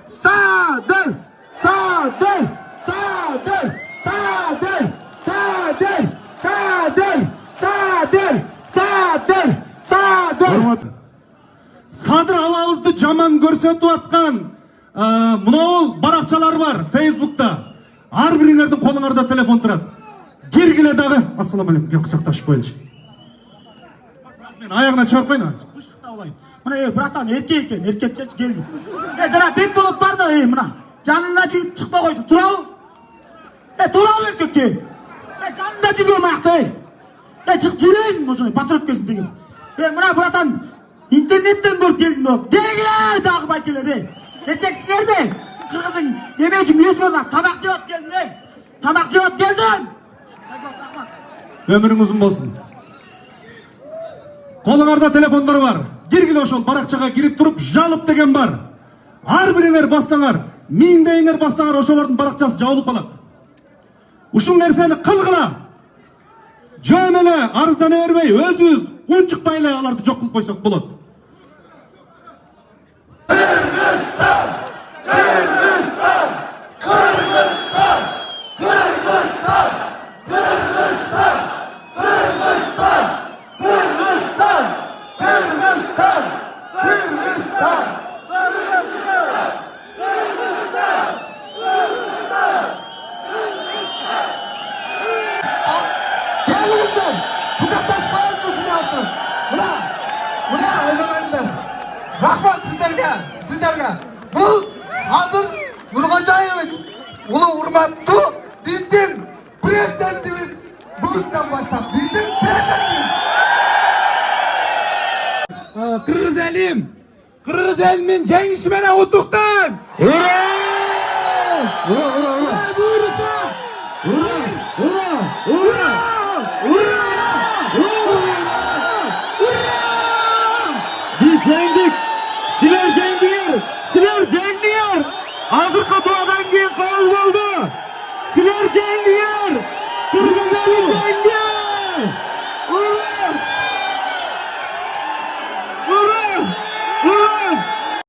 Sadır, sadır, sadır, sadır, sadır, sadır, sadır, sadır, sadır. Sadır avağızды жаман көрсетіп атқан мынау барақчалар бар Facebook'ta. Ар біреулердің қолыңарда телефон тұрады. Кергіле дағы. Ассаламалейкум, кел құшақташып қойылшы. Мен аяғына чарпайын. Бұшықта олайын. Мына братан еркек екен, еркекке келді. Жана бек болып барды, мына жанына жүйіп шықпа қойды. Тұрау? Тұрау еркекке. Жанында жүрген мақты. Шық жүрейін, мұжын, патрот көзін деген. Мына братан интернеттен көріп келдім болып. Дегілер дағы байкелер, еркексіңер бе? Қырғызың еме үшін есімді тамақ жауап келдің, тамақ жауап келдің. Өмірің ұзын болсын. Қолыңарда телефондар бар. Кергіле ошол барақчаға кирип туруп жалып деген бар. Ар бириңер бассаңар, миңдейиңер бассаңар ошолордун баракчасы жабылып калат. Ушул нерсени кылгыла. Жөн эле арыздана бербей, өзүбүз унчукпай эле аларды жок кылып койсок болот. Кыргызстан! Кыргызстан! Кыргызстан! Кыргызстан! Кыргызстан! Кыргызстан! Кыргызстан! Кыргызстан! Кыргызстан! Gelіңіздер! Құшақтасып қояйыншы сіздерді. Мына ойланыңдар. Рахмат сіздерге. Бұл Садыр Нұрғожаевич, ұлы урматтуу биздин президентибиз. Бүгүндөн баштап биздин президентибиз. Kırgız elimin jеңиши менен утуктан. Ура! Ура! Буйруса! Ура! Ура! Ура! Ура! Ура! Biz jеңдик. Силер жеңдиңер. Азыркы дуадан кийин кабыл болду. Силер жеңдиңер.